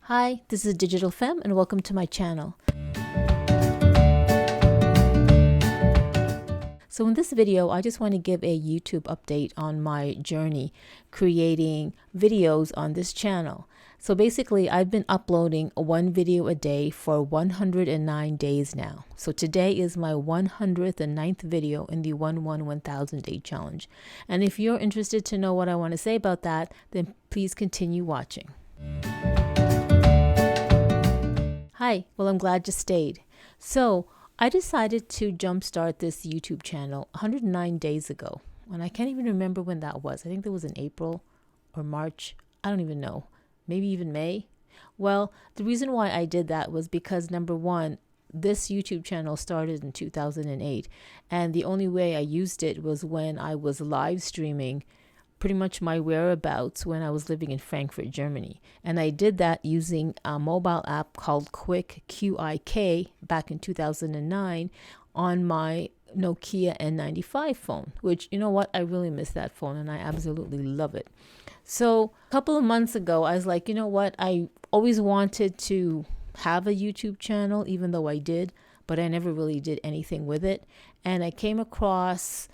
Hi, this is Digital Femme and welcome to my channel. So in this video, I just want to give a YouTube update on my journey creating videos on this channel. So basically, I've been uploading one video a day for 109 days now. So today is my 109th video in the 1000 day challenge. And if you're interested to know what I want to say about that, then please continue watching. Hi, well, I'm glad you stayed. So I decided to jumpstart this YouTube channel 109 days ago. And I can't even remember when that was. I think that was in April or March. I don't even know. Maybe even May. Well, the reason why I did that was because number one, this YouTube channel started in 2008. And the only way I used it was when I was live streaming pretty much my whereabouts when I was living in Frankfurt, Germany. And I did that using a mobile app called Quick, QIK, back in 2009 on my Nokia N95 phone, which, you know what, I really miss that phone and I absolutely love it. So a couple of months ago, I was like, you know what, I always wanted to have a YouTube channel, even though I did, but I never really did anything with it. And I came across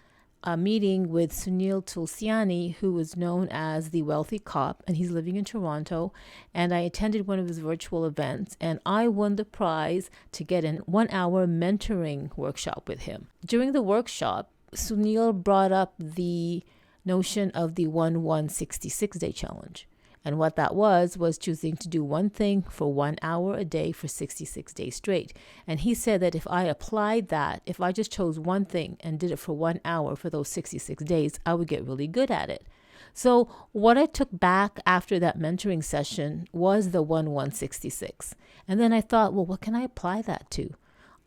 a meeting with Sunil Tulsiani, who is known as the Wealthy Cop, and he's living in Toronto. And I attended one of his virtual events, and I won the prize to get an 1-hour mentoring workshop with him. During the workshop, Sunil brought up the notion of the 1166 day challenge. And what that was choosing to do one thing for 1 hour a day for 66 days straight. And he said that if I applied that, if I just chose one thing and did it for 1 hour for those 66 days, I would get really good at it. So what I took back after that mentoring session was the 1166. And then I thought, well, what can I apply that to?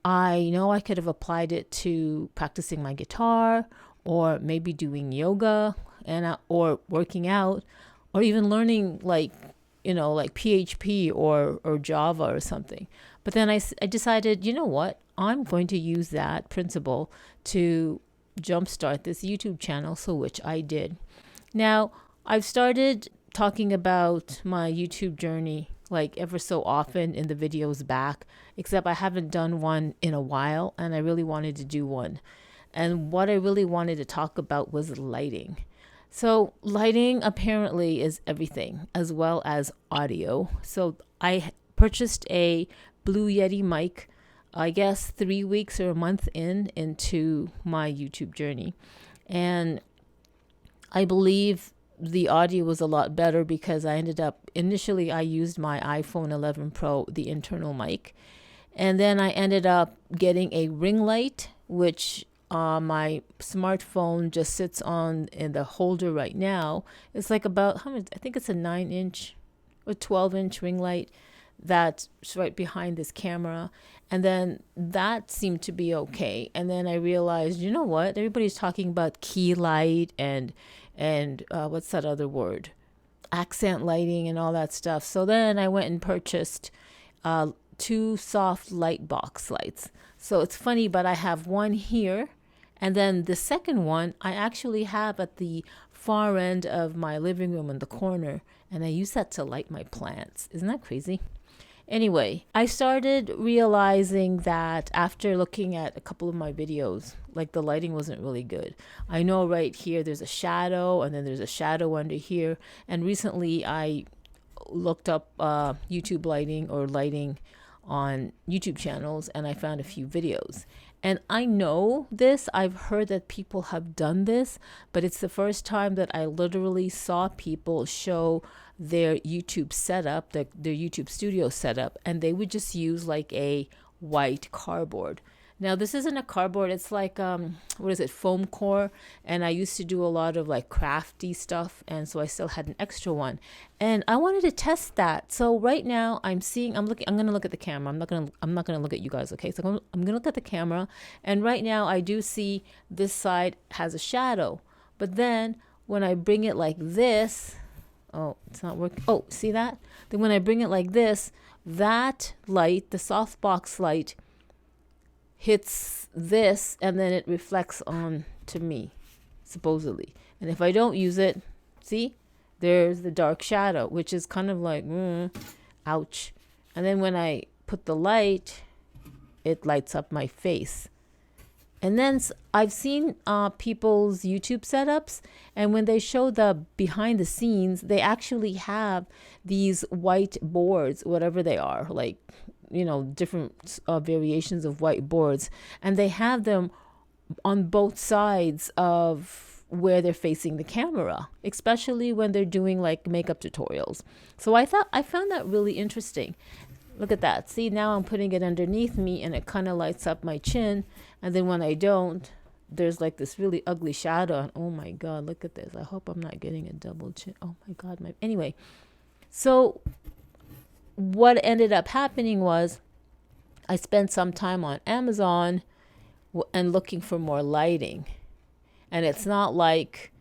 I know I could have applied it to practicing my guitar, or maybe doing yoga or working out, or even learning like PHP or Java or something. But then I decided, you know what? I'm going to use that principle to jumpstart this YouTube channel, so which I did. Now, I've started talking about my YouTube journey like ever so often in the videos back, except I haven't done one in a while, and I really wanted to do one. And what I really wanted to talk about was lighting. So lighting apparently is everything, as well as audio. So I purchased a Blue Yeti mic, I guess 3 weeks or a month into my YouTube journey. And I believe the audio was a lot better because initially I used my iPhone 11 Pro, the internal mic. And then I ended up getting a ring light, which my smartphone just sits on in the holder right now. It's like about, I think it's a 9-inch or 12-inch ring light that's right behind this camera. And then that seemed to be okay. And then I realized, you know what? Everybody's talking about key light and what's that other word? Accent lighting and all that stuff. So then I went and purchased 2 soft light box lights. So it's funny, but I have one here. And then the second one I actually have at the far end of my living room in the corner. And I use that to light my plants. Isn't that crazy? Anyway, I started realizing that after looking at a couple of my videos, like the lighting wasn't really good. I know right here there's a shadow, and then there's a shadow under here. And recently I looked up YouTube lighting or lighting on YouTube channels, and I found a few videos. And I know this, I've heard that people have done this, but it's the first time that I literally saw people show their YouTube setup, their YouTube studio setup, and they would just use like a white cardboard. Now, this isn't a cardboard. It's like, foam core. And I used to do a lot of like crafty stuff. And so I still had an extra one. And I wanted to test that. So right now I'm going to look at the camera. I'm not going to look at you guys. Okay. So I'm going to look at the camera. And right now I do see this side has a shadow. But then when I bring it like this, oh, it's not working. Oh, see that? Then when I bring it like this, that light, the softbox light, hits this, and then it reflects on to me, supposedly. And if I don't use it, see, there's the dark shadow, which is kind of like, Ouch. And then when I put the light, it lights up my face. And then I've seen people's YouTube setups, and when they show the behind the scenes, they actually have these white boards, whatever they are, like, different variations of white boards, and they have them on both sides of where they're facing the camera, especially when they're doing like makeup tutorials. So I found that really interesting. Look at that. See, now I'm putting it underneath me and it kind of lights up my chin. And then when I don't, there's like this really ugly shadow. And oh my God, look at this. I hope I'm not getting a double chin. Oh my God. Anyway, so what ended up happening was I spent some time on Amazon and looking for more lighting. And it's not like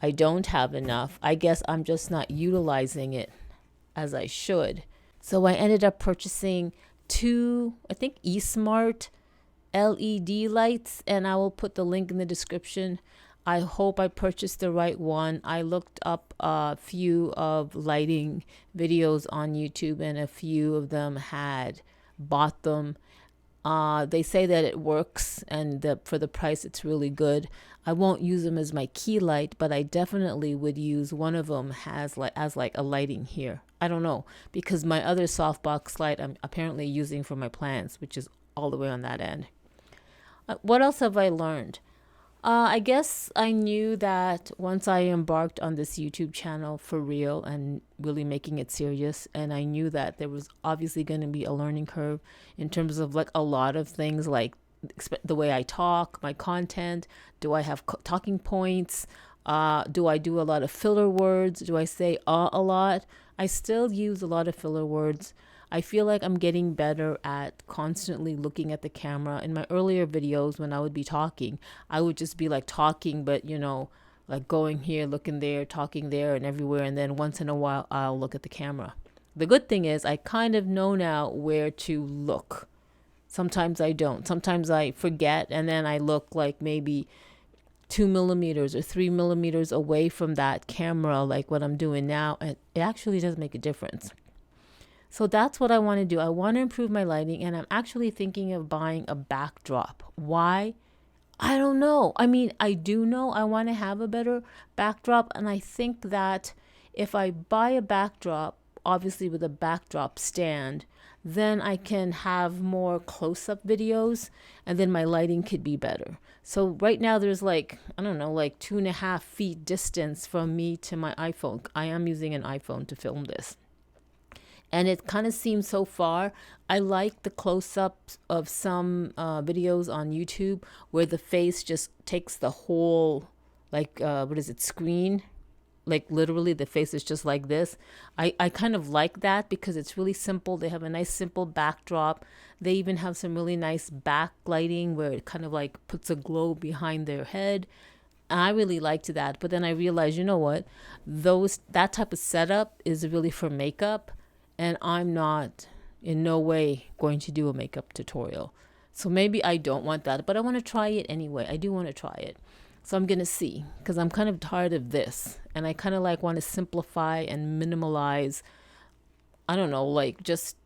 I don't have enough. I guess I'm just not utilizing it as I should. So I ended up purchasing 2, I think, eSmart LED lights, and I will put the link in the description. I hope I purchased the right one. I looked up a few of lighting videos on YouTube, and a few of them had bought them. They say that it works, and for the price, it's really good. I won't use them as my key light, but I definitely would use one of them as like a lighting here. I don't know, because my other softbox light I'm apparently using for my plants, which is all the way on that end. What else have I learned? I guess I knew that once I embarked on this YouTube channel for real and really making it serious, and I knew that there was obviously going to be a learning curve in terms of like a lot of things, like the way I talk, my content. Do I have talking points? Do I do a lot of filler words? Do I say a lot? I still use a lot of filler words. I feel like I'm getting better at constantly looking at the camera. In my earlier videos, when I would be talking, I would just be like talking, but like going here, looking there, talking there and everywhere. And then once in a while, I'll look at the camera. The good thing is I kind of know now where to look. Sometimes I don't. Sometimes I forget, and then I look like maybe 2 millimeters or 3 millimeters away from that camera, like what I'm doing now. And it actually does make a difference. So that's what I want to do. I want to improve my lighting, and I'm actually thinking of buying a backdrop. Why? I don't know. I mean, I do know I want to have a better backdrop, and I think that if I buy a backdrop, obviously with a backdrop stand, then I can have more close-up videos, and then my lighting could be better. So right now there's like 2.5 feet distance from me to my iPhone. I am using an iPhone to film this. And it kind of seems so far. I like the close-ups of some videos on YouTube where the face just takes the whole, screen. Like literally the face is just like this. I kind of like that because it's really simple. They have a nice simple backdrop. They even have some really nice backlighting where it kind of like puts a glow behind their head. I really liked that. But then I realized, you know what? That type of setup is really for makeup. And I'm not in no way going to do a makeup tutorial. So maybe I don't want that, but I want to try it anyway. I do want to try it. So I'm going to see, because I'm kind of tired of this. And I kind of like want to simplify and minimalize, I don't know, like just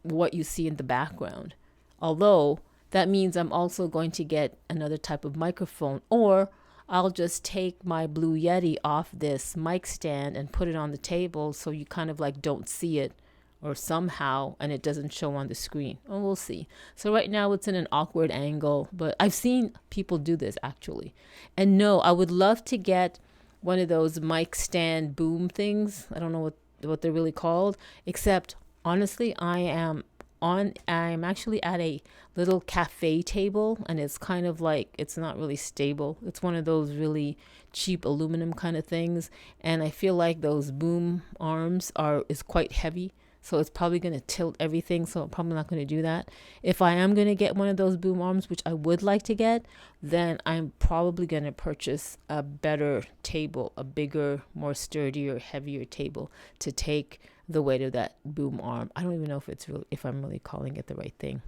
what you see in the background. Although that means I'm also going to get another type of microphone, or I'll just take my Blue Yeti off this mic stand and put it on the table so you kind of like don't see it, or somehow, and it doesn't show on the screen. Oh, we'll see. So right now it's in an awkward angle, but I've seen people do this actually. And no, I would love to get one of those mic stand boom things. I don't know what they're really called, except honestly, I'm actually at a little cafe table, and it's kind of like, it's not really stable. It's one of those really cheap aluminum kind of things. And I feel like those boom arms is quite heavy. So it's probably going to tilt everything. So I'm probably not going to do that. If I am going to get one of those boom arms, which I would like to get, then I'm probably going to purchase a better table, a bigger, more sturdier, heavier table to take the weight of that boom arm. I don't even know if I'm really calling it the right thing.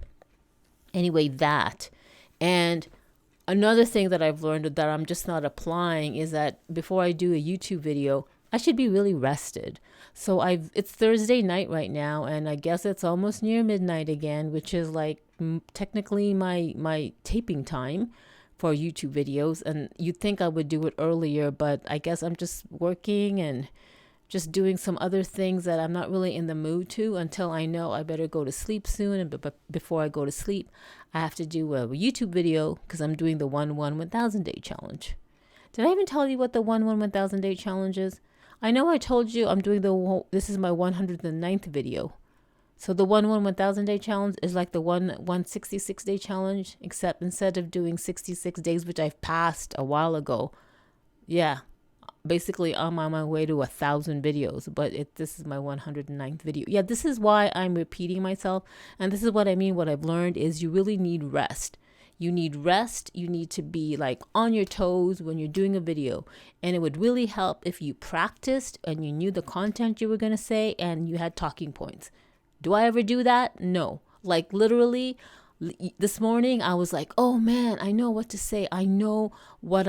Anyway, that. And another thing that I've learned that I'm just not applying is that before I do a YouTube video, I should be really rested. So it's Thursday night right now, and I guess it's almost near midnight again, which is like technically my taping time for YouTube videos. And you'd think I would do it earlier, but I guess I'm just working and just doing some other things that I'm not really in the mood to until I know I better go to sleep soon. And before I go to sleep, I have to do a YouTube video because I'm doing the 1,000 day challenge. Did I even tell you what the 1,000 day challenge is? I know I told you I'm doing this is my 109th video. So the 1,000 day challenge is like the 166 day challenge, except instead of doing 66 days, which I've passed a while ago. Yeah, basically I'm on my way to 1,000 videos, but this is my 109th video. Yeah, this is why I'm repeating myself. And this is what I mean. What I've learned is you really need rest. You need rest. You need to be like on your toes when you're doing a video. And it would really help if you practiced and you knew the content you were going to say and you had talking points. Do I ever do that? No. Like literally this morning I was like, oh man, I know what to say. I know what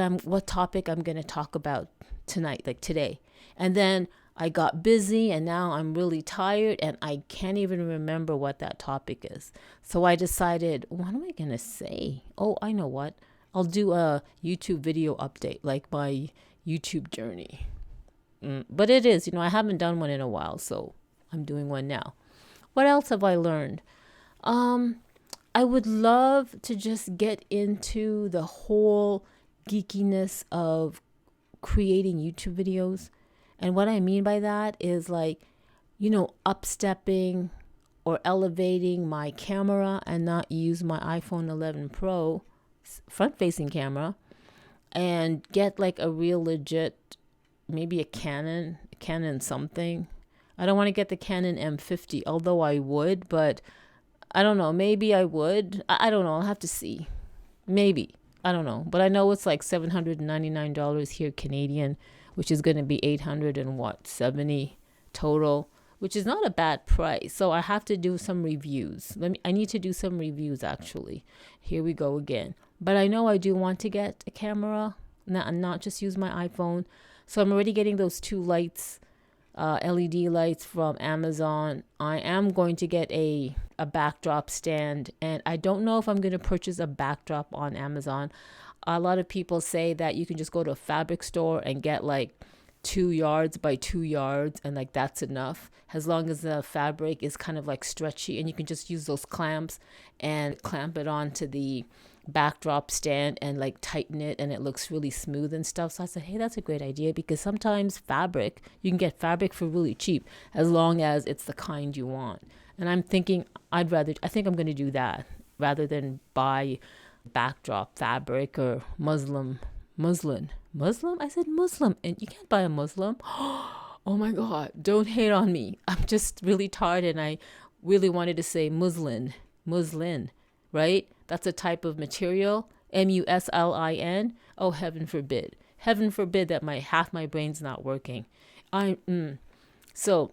topic I'm going to talk about tonight, like today. And then I got busy and now I'm really tired and I can't even remember what that topic is. So I decided, what am I going to say? Oh, I know what. I'll do a YouTube video update, like my YouTube journey. But it is, I haven't done one in a while, so I'm doing one now. What else have I learned? I would love to just get into the whole geekiness of creating YouTube videos. And what I mean by that is like, upstepping or elevating my camera and not use my iPhone 11 Pro front-facing camera and get like a real legit, maybe a Canon something. I don't want to get the Canon M50, although I would, but I don't know. Maybe I would. I don't know. I'll have to see. Maybe. I don't know. But I know it's like $799 here Canadian, which is going to be $870 total, which is not a bad price. So I have to do some reviews. I need to do some reviews actually. Here we go again. But I know I do want to get a camera, not just use my iPhone. So I'm already getting those two lights. LED lights from Amazon. I am going to get a backdrop stand, and I don't know if I'm going to purchase a backdrop on Amazon. A lot of people say that you can just go to a fabric store and get like 2 yards by 2 yards, and like that's enough as long as the fabric is kind of like stretchy, and you can just use those clamps and clamp it onto the backdrop stand and like tighten it and it looks really smooth and stuff. So I said, hey, that's a great idea, because sometimes you can get fabric for really cheap as long as it's the kind you want. And I'm thinking I think I'm going to do that rather than buy backdrop fabric or muslin. I said Muslim, and you can't buy a Muslim. Oh my God, don't hate on me. I'm just really tired and I really wanted to say muslin, right? That's a type of material, muslin. Oh, heaven forbid. Heaven forbid that half my brain's not working. So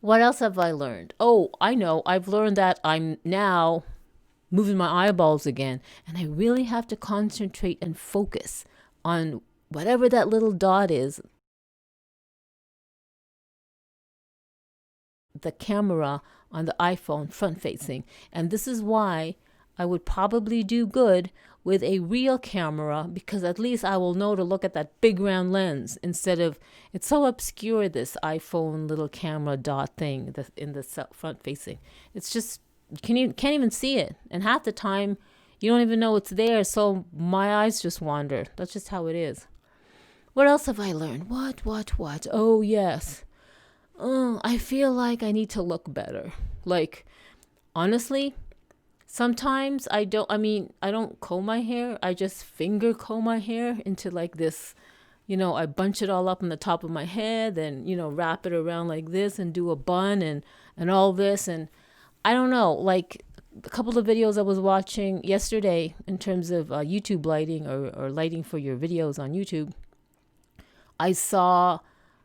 what else have I learned? Oh, I know. I've learned that I'm now moving my eyeballs again, and I really have to concentrate and focus on whatever that little dot is. The camera on the iPhone front facing. And this is why I would probably do good with a real camera, because at least I will know to look at that big round lens instead of, it's so obscure, this iPhone little camera dot thing in the front facing. It's just, you can't even see it. And half the time you don't even know it's there. So my eyes just wander. That's just how it is. What else have I learned? What? Oh, yes. I feel like I need to look better. Like, honestly, sometimes I don't comb my hair. I just finger comb my hair into like this, I bunch it all up on the top of my head and, wrap it around like this and do a bun and all this. And I don't know, like a couple of videos I was watching yesterday in terms of YouTube lighting or lighting for your videos on YouTube, I saw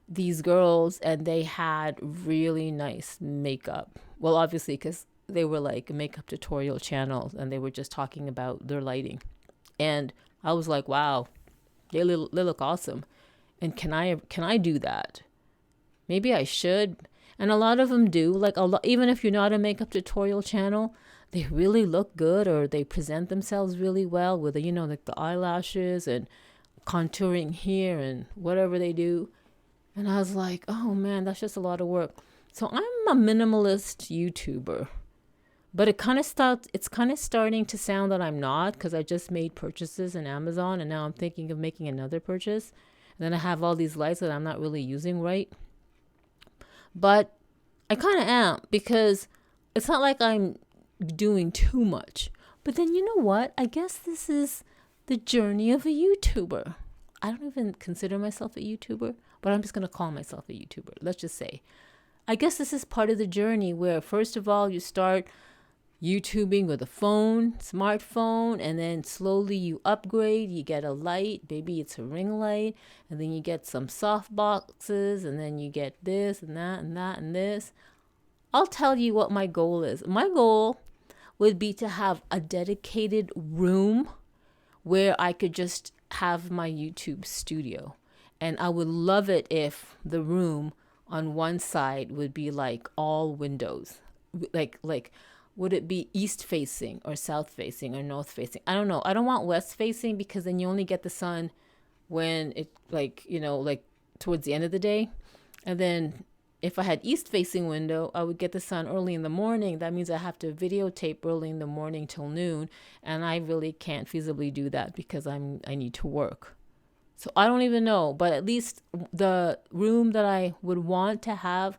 these girls and they had really nice makeup. Well, obviously, because they were like makeup tutorial channels and they were just talking about their lighting. And I was like, wow, they look awesome. And can I do that? Maybe I should. And a lot of them do. Like even if you're not a makeup tutorial channel, they really look good, or they present themselves really well with like the eyelashes and contouring here and whatever they do. And I was like, oh man, that's just a lot of work. So I'm a minimalist YouTuber. But it's kind of starting to sound that I'm not, because I just made purchases in Amazon and now I'm thinking of making another purchase. And then I have all these lights that I'm not really using right. But I kind of am, because it's not like I'm doing too much. But then you know what? I guess this is the journey of a YouTuber. I don't even consider myself a YouTuber, but I'm just going to call myself a YouTuber. Let's just say. I guess this is part of the journey where, first of all, you start YouTubing with a smartphone, and then slowly you upgrade. You get a light, maybe it's a ring light, and then you get some soft boxes, and then you get this and that and that and this. I'll tell you what my goal is. My goal would be to have a dedicated room where I could just have my YouTube studio. And I would love it if the room on one side would be like all windows. Like would it be east facing or south facing or north facing? I don't know. I don't want west facing, because then you only get the sun when it like towards the end of the day. And then if I had east facing window, I would get the sun early in the morning. That means I have to videotape early in the morning till noon. And I really can't feasibly do that because I need to work. So I don't even know, but at least the room that I would want to have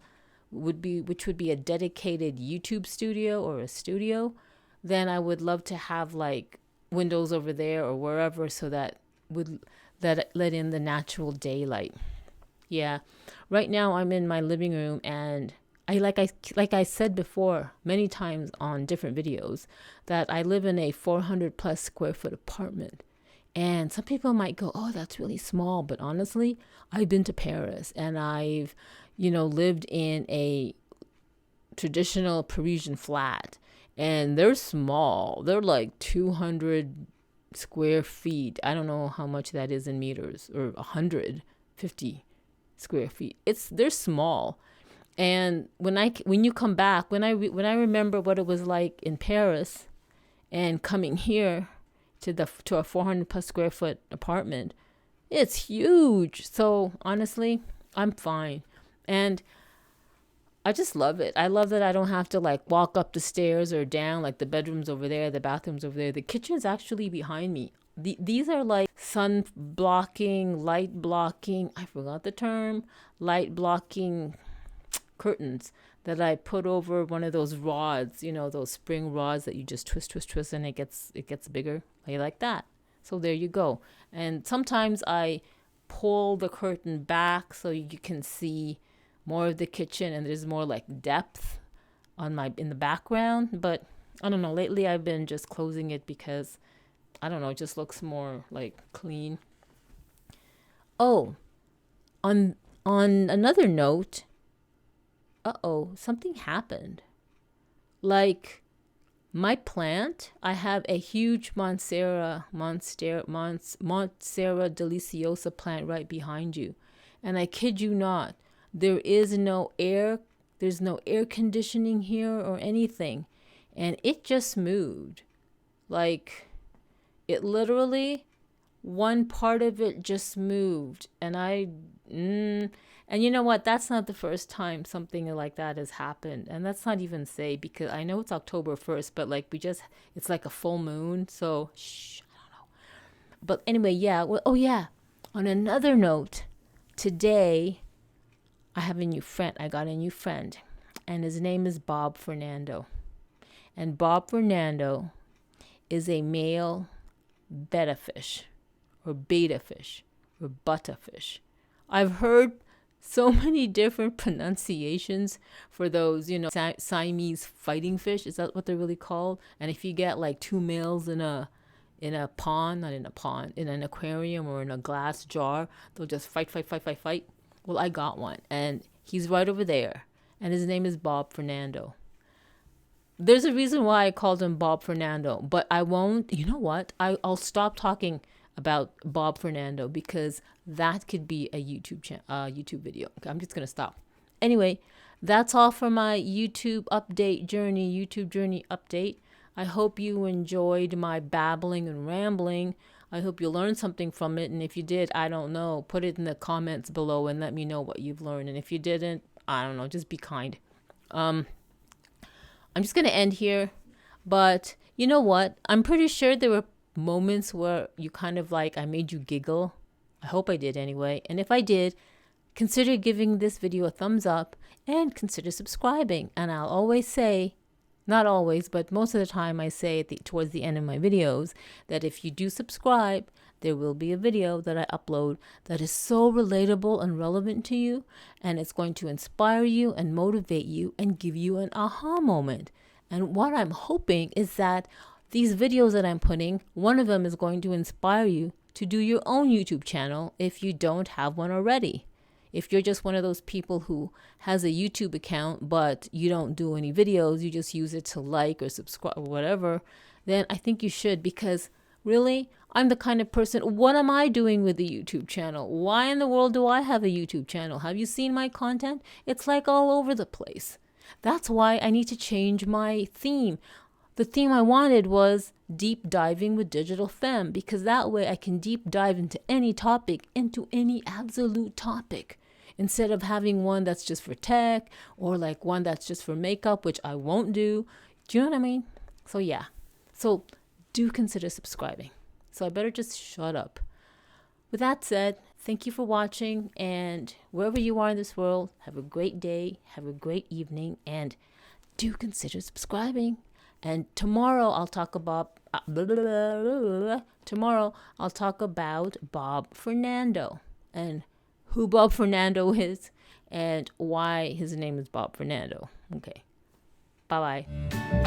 which would be a dedicated YouTube studio or a studio, then I would love to have like windows over there or wherever, so that let in the natural daylight. Yeah. Right now I'm in my living room, and like I said before many times on different videos, that I live in a 400 plus square foot apartment. And some people might go, oh, that's really small. But honestly, I've been to Paris, and I've lived in a traditional Parisian flat, and they're small. They're like 200 square feet. I don't know how much that is in meters, or 150 square feet. They're small. And when you come back, when I remember what it was like in Paris and coming here to a 400 plus square foot apartment, it's huge. So honestly, I'm fine. And I just love it. I love that I don't have to like walk up the stairs or down, like the bedroom's over there, the bathroom's over there. The kitchen's actually behind me. These are like sun blocking, light blocking, I forgot the term, light blocking curtains that I put over one of those rods, those spring rods that you just twist, and it gets bigger. I like that. So there you go. And sometimes I pull the curtain back so you can see more of the kitchen, and there's more like depth in the background. But I don't know, lately I've been just closing it because I don't know, it just looks more like clean. Oh, on another note, something happened. Like my plant, I have a huge Monstera deliciosa plant right behind you. And I kid you not, there's no air conditioning here or anything. And it just moved. Like, it literally, one part of it just moved. And and you know what? That's not the first time something like that has happened. And that's not even say, because I know it's October 1st, but like it's like a full moon. So, I don't know. But anyway, yeah. Well, oh yeah. On another note, today I have a new friend. I got a new friend, and his name is Bob Fernando. And Bob Fernando is a male betta fish or butta fish. I've heard so many different pronunciations for those, Siamese fighting fish. Is that what they're really called? And if you get like two males in a pond, not in a pond, in an aquarium or in a glass jar, they'll just fight. Well, I got one, and he's right over there, and his name is Bob Fernando. There's a reason why I called him Bob Fernando, but I won't. You know what? I'll stop talking about Bob Fernando, because that could be a YouTube video. Okay, I'm just gonna stop. Anyway, that's all for my YouTube journey update. I hope you enjoyed my babbling and rambling. I hope you learned something from it. And if you did, I don't know, put it in the comments below and let me know what you've learned. And if you didn't, I don't know, just be kind. I'm just going to end here. But you know what? I'm pretty sure there were moments where you kind of like, I made you giggle. I hope I did anyway. And if I did, consider giving this video a thumbs up and consider subscribing. And I'll always say, not always, but most of the time I say towards the end of my videos that if you do subscribe, there will be a video that I upload that is so relatable and relevant to you, and it's going to inspire you and motivate you and give you an aha moment. And what I'm hoping is that these videos that I'm putting, one of them is going to inspire you to do your own YouTube channel if you don't have one already. If you're just one of those people who has a YouTube account, but you don't do any videos, you just use it to like or subscribe or whatever, then I think you should, because really, I'm the kind of person, what am I doing with the YouTube channel? Why in the world do I have a YouTube channel? Have you seen my content? It's like all over the place. That's why I need to change my theme. The theme I wanted was deep diving with Digital Femme, because that way I can deep dive into any topic, into any absolute topic, instead of having one that's just for tech or like one that's just for makeup, which I won't do. Do you know what I mean? So yeah. So do consider subscribing. So I better just shut up. With that said, thank you for watching, and wherever you are in this world, have a great day, have a great evening, and do consider subscribing. And tomorrow I'll talk about Bob Fernando and who Bob Fernando is and why his name is Bob Fernando. Okay. Bye-bye.